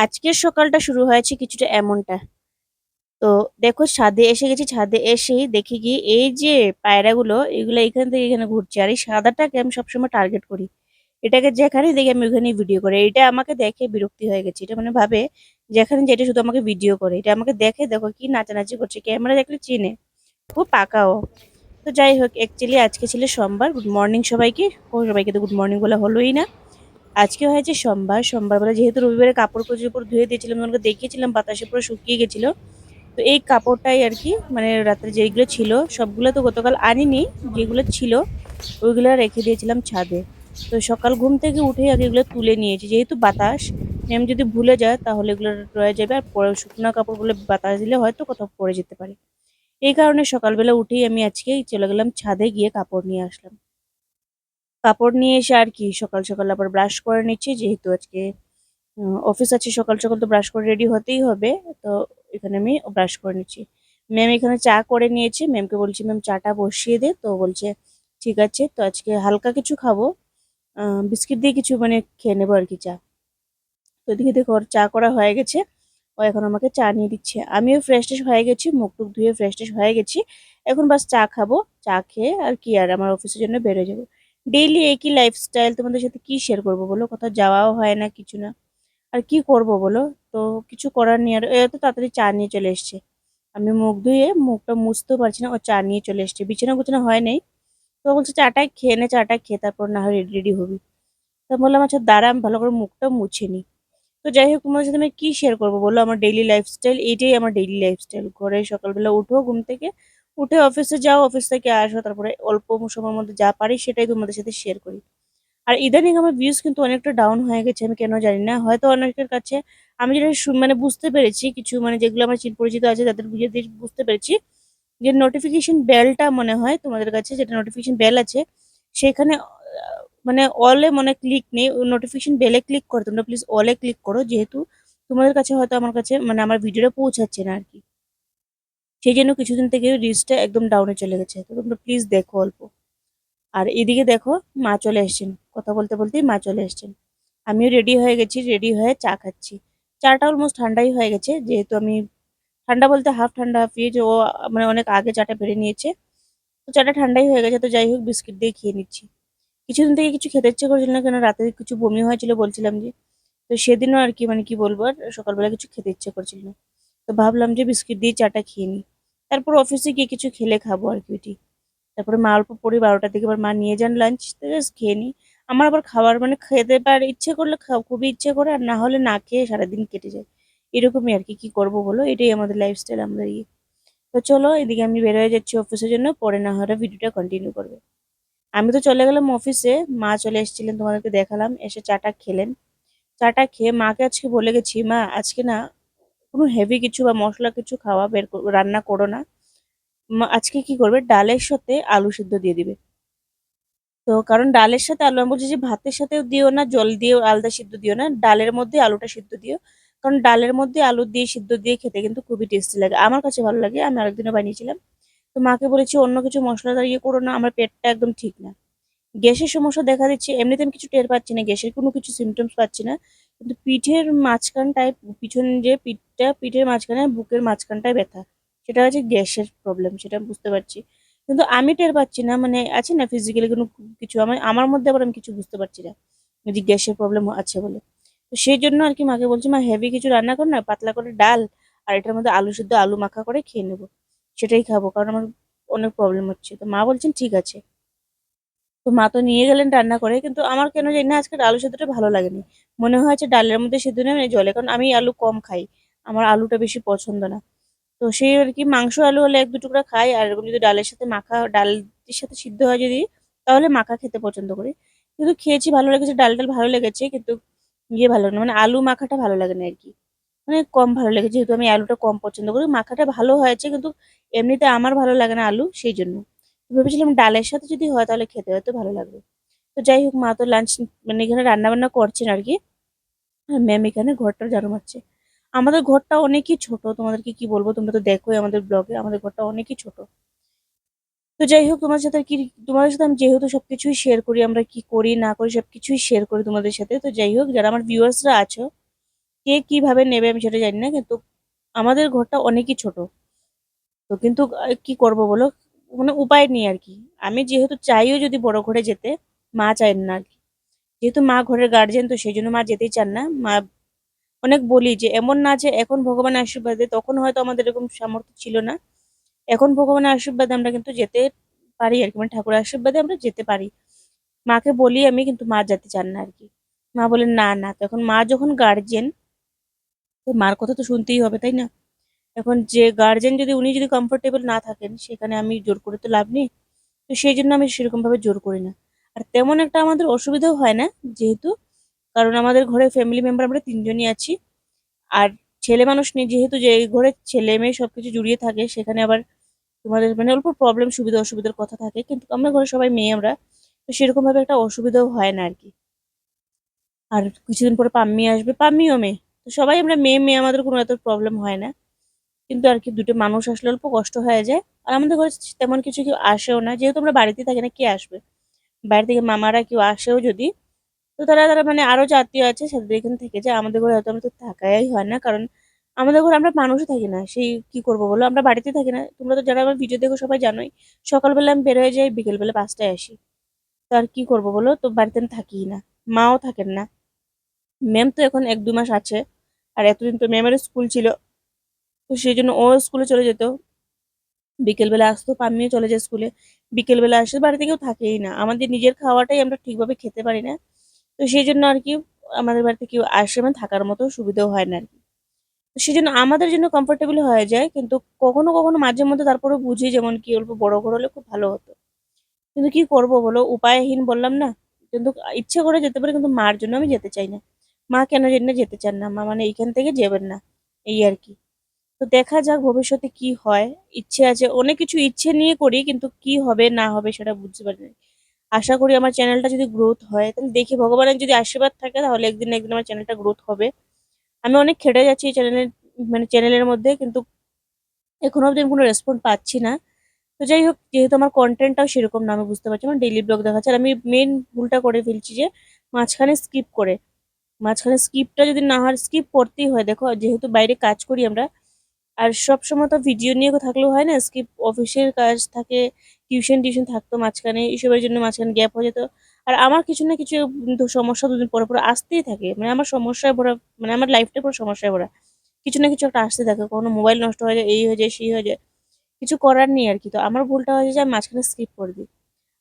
আজকের সকালটা শুরু হয়েছে কিছুটা এমনটা। তো দেখো ছাদে এসে গেছি। ছাদে এসেই দেখি কি এই যে পায়রাগুলো এগুলো এখান থেকে এখানে ঘুরছে। আর এই সাদাটাকে আমি সবসময় টার্গেট করি। এটাকে যেখানেই দেখি আমি ওখানেই ভিডিও করি। এটা আমাকে দেখে বিরক্তি হয়ে গেছে। এটা মানে ভাবে যেখানে যেটা শুধু আমাকে ভিডিও করে। এটা আমাকে দেখে দেখো কি নাচানাচি করছে। ক্যামেরা দেখলে চিনে। খুব পাকাও। তো যাই হোক অ্যাকচুয়ালি আজকে ছিল সোমবার। গুড মর্নিং সবাইকে। ও সবাইকে তো গুড মর্নিং বলা হলোই না। আজকে হয়েছে সোমবার। সোমবারবেলা যেহেতু রবিবারে কাপড় চোপড় ধুয়ে দিয়েছিলাম, তোমাকে দেখিয়েছিলাম বাতাসে পুরো শুকিয়ে গেছিল। তো এই কাপড়টাই আর কি মানে রাত্রে যেইগুলো ছিল সবগুলো তো গতকাল আনিনি। যেগুলো ছিল ওইগুলো রেখে দিয়েছিলাম ছাদে। তো সকাল ঘুম থেকে উঠেই আগে এগুলো তুলে নিয়েছি, যেহেতু বাতাস ম্যাম যদি ভুলে যায় তাহলে এগুলো রয়ে যাবে। আর পরে শুকনো কাপড়গুলো বাতাস দিলে হয়তো কোথাও পড়ে যেতে পারে। এই কারণে সকালবেলা উঠেই আমি আজকে চলে গেলাম ছাদে, গিয়ে কাপড় নিয়ে আসলাম। কাপড় নিয়ে এসে আর কি সকাল সকাল আবার ব্রাশ করে নিচ্ছি, যেহেতু আজকে অফিস আছে। সকাল সকাল তো ব্রাশ করে রেডি হতেই হবে। তো এখানে আমি ব্রাশ করে নিচ্ছি। ম্যাম এখানে চা করে নিয়েছে। ম্যামকে বলছি ম্যাম চাটা বসিয়ে দে, তো বলছে ঠিক আছে। তো আজকে হালকা কিছু খাবো, বিস্কিট দিয়ে কিছু মানে খেয়ে নেবো আর কি চা। তো এদিকে দেখো ওর চা করা হয়ে গেছে। ও এখন আমাকে চা নিয়ে দিচ্ছে। আমিও ফ্রেশ ট্রেশ হয়ে গেছি, মুখ টুক ধুয়ে ফ্রেশ ট্রেশ হয়ে গেছি। এখন বাস চা খাবো। চা খেয়ে আর কি আর আমার অফিসের জন্য বেরোয় যাবো। ডেইলি একই লাইফস্টাইল, তোমাদের সাথে কি শেয়ার করবো বলো? কোথাও যাওয়াও হয় না, কিছু না। আর কি করব বলো? তো কিছু করার নেই। আর এত তাড়াতাড়ি চা নিয়ে চলে এসছে। আমি মুখ ধুয়ে মুখটা মুছতেও পারছি না, ও চা নিয়ে চলে এসছে। বিছানা গুছানো হয় নাই। তো বলছে চাটাই খেয়ে নে, চাটা খেয়ে তারপর না হয় রেডি রেডি হবি। তা বললাম আচ্ছা দাঁড়া আমি ভালো করে মুখটা মুছে নি। তো যাই হোক তোমার সাথে আমি কি শেয়ার করবো বলো? আমার ডেইলি লাইফস্টাইল এইটাই। আমার ডেইলি লাইফস্টাইল ঘরে সকালবেলা উঠো ঘুম থেকে, উঠে অফিসে যাও, অফিস থেকে আসো, তারপরে অল্প সময়ের মধ্যে যা পারি সেটাই তোমাদের সাথে শেয়ার করি। আর ইদানিং আমার ভিউজ কিন্তু অনেকটা ডাউন হয়ে গেছে, আমি কেন জানি না। হয়তো অনেকের কাছে আমি যেটা মানে বুঝতে পেরেছি, কিছু মানে যেগুলো আমার চিন পরিচিত আছে তাদের বুঝে বুঝতে পেরেছি যে নোটিফিকেশন বেলটা মনে হয় তোমাদের কাছে, যেটা নোটিফিকেশন বেল আছে সেখানে মানে অলে মনে ক্লিক নেই। নোটিফিকেশন বেলে ক্লিক করো, তোমরা প্লিজ অলে ক্লিক করো, যেহেতু তোমাদের কাছে হয়তো আমার কাছে মানে আমার ভিডিওটা পৌঁছাচ্ছে না আর কি। সেই জন্য কিছুদিন থেকে রিচটা একদম ডাউনে চলে গেছে। তো তোমরা প্লিজ দেখো অল্প। আর এদিকে দেখো মা চলে এসেছেন, কথা বলতে বলতেই মা চলে এসেছেন। আমিও রেডি হয়ে গেছি, রেডি হয়ে চা খাচ্ছি। চাটা অলমোস্ট ঠান্ডাই হয়ে গেছে, যেহেতু আমি ঠান্ডা বলতে হাফ ঠান্ডা হাফ ইয়ে, যে ও মানে অনেক আগে চাটা বেড়ে নিয়েছে। তো চাটা ঠান্ডাই হয়ে গেছে। তো যাই হোক বিস্কিট দিয়ে খেয়ে নিচ্ছি। কিছুদিন থেকে কিছু খেতে ইচ্ছে করছিল না, কেন রাতে কিছু বমি হয়েছিল বলছিলাম যে। তো সেদিনও আর কি মানে কি বলবো, আর সকালবেলা কিছু খেতে ইচ্ছে করছিল না। তো ভাবলাম যে বিস্কিট দিয়ে চাটা খেয়ে নিই। তারপর অফিসে গিয়ে কিছু খেলে খাবো আর কি ওটি। তারপরে মা অল্প পরে 12টার দিকে আবার মা নিয়ে যান লাঞ্চ, তো জাস্ট খেয়ে নিই। আমার আবার খাবার মানে খেতে পার ইচ্ছে করলে খাও, খুবই ইচ্ছে করে, আর না হলে না খেয়ে সারাদিন কেটে যায়। এরকমই আর কি, কি করবো বলো? এটাই আমাদের লাইফস্টাইল, আমরা ইয়ে। তো চলো এদিকে আমি বের হয়ে যাচ্ছি অফিসের জন্য, পরে না হয় ভিডিওটা কন্টিনিউ করবে। আমি তো চলে গেলাম অফিসে। মা চলে এসেছিলেন, তোমাদেরকে দেখালাম। এসে চাটা খেলেন। চাটা খেয়ে মাকে আজকে বলে গেছি, মা আজকে না কোনো হেভি কিছু বা মশলা কিছু খাওয়া রান্না করো না। মা আজকে কি করবে, ডালের সাথে আলু সিদ্ধ দিয়ে দিবে। তো কারণ ডালের সাথে আলু, আমি বলছি যে ভাতের সাথেও দিও না, জল দিয়েও আলাদা সিদ্ধ দিও না, ডালের মধ্যে আলুটা সিদ্ধ দিও। কারণ ডালের মধ্যে আলু দিয়ে সিদ্ধ দিয়ে খেতে কিন্তু খুবই টেস্টি লাগে, আমার কাছে ভালো লাগে। আমি আরেকদিনও বানিয়েছিলাম। তো মাকে বলেছি অন্য কিছু মশলাদার ইয়ে করো না, আমার পেটটা একদম ঠিক না। গ্যাসের সমস্যা দেখা দিচ্ছে। এমনিতে আমি কিছু টের পাচ্ছি না, গ্যাসের কোনো কিছু সিমটমস পাচ্ছি না। কিন্তু পিঠের মাঝখানটায়, পিছন যে পিঠটা, পিঠের মাঝখানে বুকের মাঝখানটায় ব্যথা, সেটা হচ্ছে গ্যাসের প্রবলেম, সেটা আমি বুঝতে পারছি। কিন্তু আমি টের পাচ্ছি না, মানে আছে না ফিজিক্যালি কোনো কিছু আমার আমার মধ্যে, আবার আমি কিছু বুঝতে পারছি না যে গ্যাসের প্রবলেম আছে বলে। তো সেই জন্য আর কি মাকে বলছি, মা হেভি কিছু রান্না কর না, পাতলা করে ডাল আর এটার মধ্যে আলু সিদ্ধ আলু মাখা করে খেয়ে নেবো। সেটাই খাবো, কারণ আমার অনেক প্রবলেম হচ্ছে। তো মা বলছেন ঠিক আছে। তো মা তো নিয়ে গেলেন রান্না করে, কিন্তু আমার কেন জানি না আজকে আলু সেদ্ধটা ভালো লাগেনি। মনে হয়েছে ডালের মধ্যে সেদ্ধ নেই মানে জলে, কারণ আমি আলু কম খাই। আমার আলুটা বেশি পছন্দ না। তো সেই আর কি মাংস আলু হলে এক দু টুকরা খাই, আর এরকম যদি ডালের সাথে মাখা, ডালের সাথে সিদ্ধ হয় যদি, তাহলে মাখা খেতে পছন্দ করি। কিন্তু খেয়েছি, ভালো লেগেছে, ডাল ডাল ভালো লেগেছে, কিন্তু ইয়ে ভালো না, মানে আলু মাখাটা ভালো লাগে না আর কি। মানে কম ভালো লেগেছে, যেহেতু আমি আলুটা কম পছন্দ করি। মাখাটা ভালো হয়েছে, কিন্তু এমনিতে আমার ভালো লাগে না আলু, সেই জন্য। ভেবেছিলাম ডালের সাথে যদি হয় তাহলে খেতে হয়তো ভালো লাগবে। তো যাই হোক মা তো লাঞ্চ মানে এখানে রান্না বান্না করছেন আর কি। আর ম্যাম এখানে ঘরটা ঝাড়ু মারছে। আমাদের ঘরটা অনেকই ছোট, তোমাদেরকে কি বলবো, তোমরা তো দেখোই আমাদের ব্লগে, আমাদের ঘরটা অনেকই ছোট। তো যাই হোক তোমার সাথে কি, তোমাদের সাথে আমি যেহেতু সবকিছুই শেয়ার করি, আমরা কি করি না করি সবকিছুই শেয়ার করি তোমাদের সাথে। তো যাই হোক যারা আমার ভিউয়ার্সরা আছো, কে কিভাবে নেবে আমি সেটা জানি না, কিন্তু আমাদের ঘরটা অনেকই ছোট। তো কিন্তু কি করব বলো, মানে উপায় নেই আর কি। আমি যেহেতু চাইও যদি বড় ঘরে যেতে, মা চায় না আর কি। যেহেতু মা ঘরের গার্জেন, তো সেই জন্য মা যেতেই চান না। মা অনেক বলি যে এমন না যে এখন ভগবানের আশীর্বাদে, তখন হয়তো আমাদের এরকম সামর্থ্য ছিল না, এখন ভগবানের আশীর্বাদে আমরা কিন্তু যেতে পারি আর কি, মানে ঠাকুরের আশীর্বাদে আমরা যেতে পারি। মাকে বলি আমি, কিন্তু মা যেতে চান না আর কি। মা বলেন না না, তো এখন মা যখন গার্জেন, তো মার কথা তো শুনতেই হবে, তাই না? এখন যে গার্জেন, যদি উনি যদি কমফোর্টেবল না থাকেন, সেখানে আমি জোর করে তো লাভ নেই। তো সেই জন্য আমি সেরকম ভাবে জোর করি না। আর তেমন একটা আমাদের অসুবিধাও হয় না, যেহেতু কারণ আমাদের ঘরে ফ্যামিলি মেম্বার আমরা তিনজনই আছি। আর ছেলে মানুষ নেই যেহেতু, যে এই ঘরে ছেলে মেয়ে সবকিছু জড়িয়ে থাকে, সেখানে আবার তোমাদের মানে অল্প প্রবলেম সুবিধা অসুবিধার কথা থাকে, কিন্তু আমরা ঘরে সবাই মেয়ে আমরা, তো সেরকম ভাবে একটা অসুবিধাও হয় না আর কি। আর কিছুদিন পরে পাম্মি আসবে, পাম্মিও মেয়ে, তো সবাই আমরা মেয়ে মেয়ে, আমাদের কোনো এত প্রবলেম হয় না। কিন্তু আর কি দুটো মানুষ আসলে অল্প কষ্ট হয়ে যায়। আর আমাদের ঘরে তেমন কিছু কেউ আসেও না, যেহেতু আমরা বাড়িতে থাকি না, কে আসবে? বাইরে থেকে মামারা কেউ আসেও যদি, তো তারা তারা মানে আরো যে আত্মীয় আছে তাদের এখানে থেকে যায়। আমাদের ঘরে হয়তো আমরা তো থাকাই হয় না, কারণ আমাদের ঘরে আমরা মানুষই থাকি না। সেই কি করবো বলো, আমরা বাড়িতে থাকি না। তোমরা তো যারা আমার ভিডিও দেখো সবাই জানোই, সকালবেলা আমি বের হয়ে যাই, বিকেলবেলা 5টায় আসি। তো আর কি করবো বলো, তো বাড়িতে আমি থাকিই না। মাও থাকেন না। ম্যাম তো এখন 1-2 মাস আছে। আর এতদিন তো ম্যামের স্কুল ছিল, তো সেই জন্য ও স্কুলে চলে যেত, বিকেলবেলা আসতো, পাম্মিও চলে যায় স্কুলে, বিকেলবেলা আসে, বাড়িতে কেউ থাকেই না। আমাদের নিজের খাওয়াটাই আমরা ঠিকভাবে খেতে পারি না। তো সেই জন্য আর কি আমাদের বাড়িতে কেউ আসে, মানে থাকার মতো সুবিধাও হয় না আর কি। তো সেই জন্য আমাদের জন্য কমফোর্টেবল হয়ে যায়, কিন্তু কখনো কখনো মাঝে মধ্যে তারপরে বুঝি, যেমন কি অল্প বড় ঘর হলে খুব ভালো হতো। কিন্তু কি করব বলো, উপায়হীন বললাম না। কিন্তু ইচ্ছে করে যেতে পারে, কিন্তু মার জন্য আমি যেতে চাই না। মা কেন জানি না যেতে চান না, মা মানে এইখান থেকে যাবেন না, এই আর কি। তো দেখা যাক ভবিষ্যতে কি হয়। ইচ্ছে আছে, অনেক কিছু ইচ্ছে নিয়ে করি, কিন্তু কি হবে না হবে সেটা বুঝতে পারি না। আশা করি আমার চ্যানেলটা যদি গ্রোথ হয়, তাহলে দেখি ভগবানের যদি আশীর্বাদ থাকে, তাহলে একদিন না একদিন আমার চ্যানেলটা গ্রোথ হবে। আমি অনেক খেটে যাচ্ছি এই চ্যানেলের, মানে চ্যানেলের মধ্যে, কিন্তু এখনো অব্দি আমি কোনো রেসপন্স পাচ্ছি না। তো যাই হোক, যেহেতু আমার কন্টেন্টটাও সেরকম না, আমি বুঝতে পারছি আমার ডেইলি ব্লগ দেখাচ্ছে। আর আমি মেন ভুলটা করে ফেলছি যে মাঝখানে স্কিপ করে, মাঝখানে স্কিপটা যদি না হয়, স্কিপ করতেই হয়। দেখো যেহেতু বাইরে কাজ করি আমরা, আর সব সময় তো ভিডিও নিয়ে থাকলেও হয় না, স্কিপ অফিসের কাজ থাকে, টিউশন টিউশন থাকতো মাঝখানে, এসবের জন্য মাঝখানে গ্যাপ হয়ে যেত। আর আমার কিছু না কিছু কিন্তু সমস্যা দুদিন পরে পরে আসতেই থাকে, মানে আমার সমস্যায় ভরা, মানে আমার লাইফটা পুরো সমস্যায় ভরা। কিছু না কিছু একটা আসতে থাকে, কোনো মোবাইল নষ্ট হয়ে যায়, এই হয়ে যায় সেই হয়ে যায়, কিছু করার নেই আর কি। তো আমার ভুলটা হয়েছে যে আমি মাঝখানে স্কিপ করে দিই।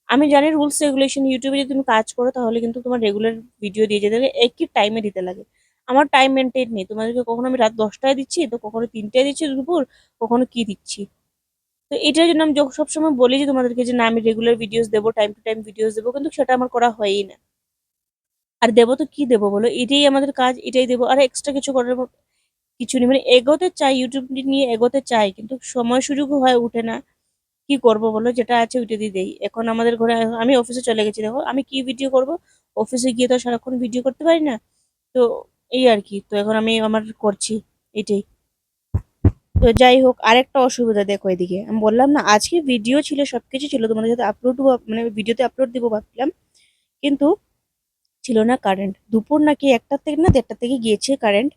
আমি জানি রুলস রেগুলেশন, ইউটিউবে যদি তুমি কাজ করো তাহলে কিন্তু তোমার রেগুলার ভিডিও দিয়ে যেতে লাগে, একই টাইমে দিতে লাগে। আমার টাইম মেনটেন নেই, তোমাদেরকে কখনো আমি রাত 10টায় দিচ্ছি, তো কখনো 3টায় দিচ্ছি দুপুর, কখনো কি দিচ্ছি। তো এটার জন্য আমি সবসময় বলি যে তোমাদেরকে, যে না আমি রেগুলার ভিডিওস দেবো, টাইম টু টাইম ভিডিওস দেবো, কিন্তু সেটা আমার করা হয়ই না। আর দেবো তো কি দেবো বলো, এটাই আমাদের কাজ, এটাই দেবো, আর এক্সট্রা কিছু করার কিছু নেই। মানে এগোতে চাই, ইউটিউব নিয়ে এগোতে চাই, কিন্তু সময় সুযোগ হয়ে ওঠে না। কি করব বলো, যেটা আছে ওইটা দিয়ে দেই। এখন আমাদের ঘরে আমি অফিসে চলে গেছি, দেখো আমি কি ভিডিও করব, অফিসে গিয়ে তো সারাক্ষণ ভিডিও করতে পারি না। তো এই আর কি, তো এখন আমি আমার করছি এটাই। তো যাই হোক, আরেকটা অসুবিধা দেখো এদিকে, আমি বললাম না আজকে ভিডিও ছিল, সবকিছু ছিল, তোমাদের সাথে আপলোড, মানে ভিডিওতে আপলোড দিব ভাবছিলাম, কিন্তু ছিল না কারেন্ট। দুপুর নাকি 1টার থেকে না 1:30টার থেকে গিয়েছে কারেন্ট,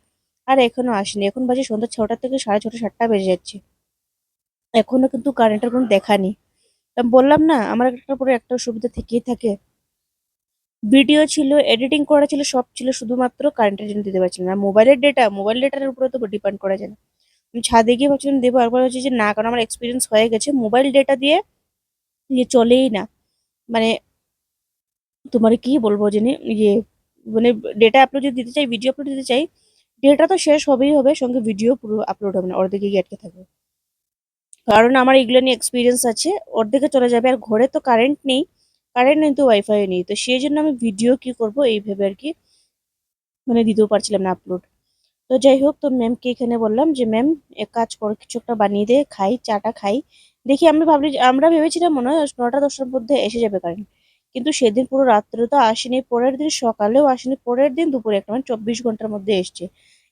আর এখনো আসেনি। এখন বাজে সন্ধ্যা 6টা থেকে 6:30 7টা বেজে যাচ্ছে, এখনো কিন্তু কারেন্টের কোনো দেখা নেই। তা বললাম না, আমার একটা পরে একটা সুবিধা থেকেই থাকে। ভিডিও ছিল, এডিটিং করা ছিল, সব ছিল, শুধুমাত্র কারেন্টের জন্য দিতে পারছিলাম না। মোবাইলের ডেটা, মোবাইল ডেটার উপরে তো ডিপেন্ড করা যায় না। আমি ছাদে গিয়ে ভাবছিলাম দেবো, একবার হচ্ছে যে না, কারণ আমার এক্সপিরিয়েন্স হয়ে গেছে মোবাইল ডেটা দিয়ে ইয়ে চলেই না। মানে তোমার কি বলবো জানি, ইয়ে মানে ডেটা আপলোড যদি দিতে চাই, ভিডিও আপলোড দিতে চাই, ডেটা তো শেষ হবেই হবে, সঙ্গে ভিডিও পুরো আপলোড হবে না, অর্ধেকে গিয়ে আটকে থাকবে। কারণ আমার এগুলো নিয়ে এক্সপিরিয়েন্স আছে, অর্ধেকে চলে যাবে। আর ঘরে তো কারেন্ট নেই, কারেন্ট নেই তো ওয়াইফাই নেই, তো সেই জন্য আমি ভিডিও কি করব এই ভেবে আর কি, মানে দিতেও পারছিলাম না আপলোড। তো যাই হোক, তো ম্যামকে এখানে বললাম যে ম্যাম এক কাজ করো, কিছু একটা বানিয়ে দে, খাই, চাটা খাই। দেখি আমি ভাবলি, আমরা ভেবেছিলাম মনে হয় 9টা 10টার মধ্যে এসে যাবে কারেন্ট, কিন্তু সেদিন পুরো রাত্রে তো আসেনি, পরের দিন সকালেও আসেনি, পরের দিন দুপুরে একটা, মানে 24 ঘন্টার মধ্যে এসছে।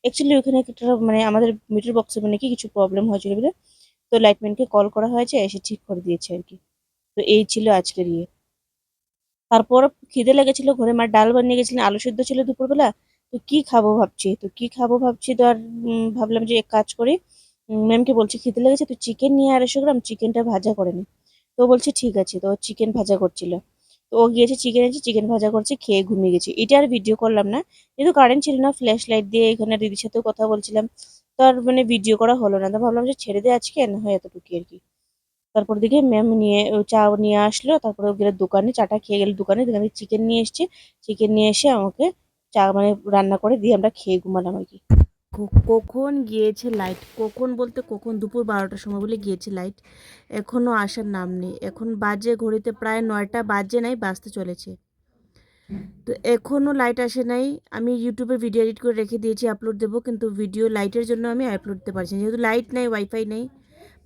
অ্যাকচুয়ালি ওখানে একটা মানে আমাদের মিটার বক্সে মানে কি কিছু প্রবলেম হয়েছিল বলে, তো লাইটম্যানকে কল করা হয়েছে, এসে ঠিক করে দিয়েছে আর কি। তো এই ছিল আজকের ইয়ে। তারপর খিদে লেগেছিল, ঘরে মা ডাল বানিয়ে গেছিলেন, আলু সিদ্ধ ছিল দুপুরবেলা, তো কি খাবো ভাবছি, তো আর ভাবলাম যে এক কাজ করি, ম্যামকে বলছি খিদে লেগেছে, তুই চিকেন নিয়ে 250 গ্রাম, চিকেনটা ভাজা করে নি। তো ও বলছে ঠিক আছে, তো চিকেন ভাজা করছিল। তো ও গিয়েছে চিকেন এনেছে, চিকেন ভাজা করছে, খেয়ে ঘুমিয়ে গেছে। এটা আর ভিডিও করলাম না, যেহেতু কারেন্ট ছিল না, ফ্ল্যাশ লাইট দিয়ে এখানে দিদির সাথেও কথা বলছিলাম। তো আর মানে ভিডিও করা হলো না, তো ভাবলাম যে ছেড়ে দে আজকে, না হয় এতটুকু আর কি। তারপর দেখি ম্যাম চা নিয়ে আসলো, তারপরে ও গেলে দোকানে, চাটা খেয়ে গেলে দোকানে, দোকানে চিকেন নিয়ে এসছে। চিকেন নিয়ে এসে আমাকে চা মানে রান্না করে দিয়ে আমরা খেয়ে ঘুমালাম আর কি। কখন গিয়েছে লাইট, কখন বলতে কখন, দুপুর 12টার সময় বলে গিয়েছে লাইট, এখনো আসার নাম নেই। এখন বাজে ঘড়িতে প্রায় 9টা বাজে নাই, বাজতে চলেছে। তো এখনো লাইট আসে নাই। আমি ইউটিউবে ভিডিও এডিট করে রেখে দিয়েছি, আপলোড দেবো, কিন্তু ভিডিও লাইটের জন্য আমি আপলোড দিতে পারছি না, যেহেতু লাইট নেই, ওয়াইফাই নেই।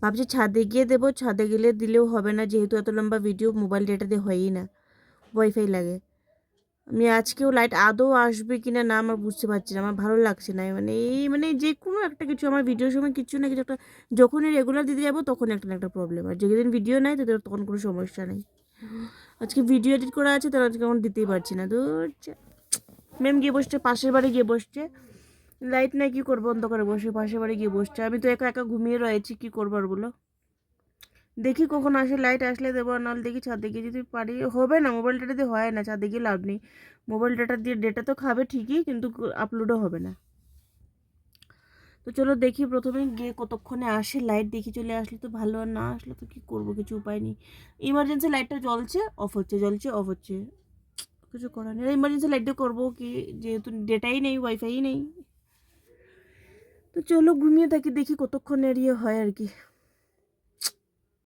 ভাবছি ছাদে গিয়ে দেবো, ছাদে গেলে দিলেও হবে না, যেহেতু এত লম্বা ভিডিও মোবাইল ডেটা দিয়ে হয়ই না, ওয়াইফাই লাগে। আমি আজকেও লাইট আদৌ আসবে কিনা না আমার বুঝতে পারছি না, আমার ভালো লাগছে না। মানে মানে যে কোনো একটা কিছু আমার ভিডিওর সময় কিছু না কিছু একটা, যখনই রেগুলার দিতে যাবো তখন একটা না একটা প্রবলেম, আর যেদিন ভিডিও নাই তাদের তখন কোনো সমস্যা নেই। আজকে ভিডিও এডিট করা আছে, তারা আজকে আমার দিতেই পারছি না। দূর, ম্যাম গিয়ে বসছে, পাশের বাড়ি গিয়ে বসছে, লাইট নাই, কি করবো, অন্ধকারে বসে পাশের বাড়ি গিয়ে বসছে। আমি তো একা একা ঘুমিয়ে রয়েছি, কি করবো আর বলো। দেখি কখন আসে, লাইট আসলে দেবো, আর নাহলে দেখি ছাদে গিয়ে যদি পারি। হবে না, মোবাইল ডেটা দিয়ে হয় না, ছাদে গিয়ে লাভ নেই। মোবাইল ডেটা দিয়ে ডেটা তো খাবে ঠিকই, কিন্তু আপলোডও হবে না। তো চলো দেখি প্রথমে গিয়ে কতক্ষণে আসে লাইট, দেখি চলে আসলে তো ভালো, আর না আসলে তো কি করবো, কিছু উপায় নেই। ইমার্জেন্সি লাইটটা জ্বলছে, অফ হচ্ছে, জ্বলছে, অফ হচ্ছে, কিছু করার নেই। ইমার্জেন্সি লাইট দিয়ে করবো কি, যেহেতু ডেটাই নেই, ওয়াইফাই নেই। তো চলো ঘুমিয়ে থাকি, দেখি কতক্ষণ এড়িয়ে হয় আর কি।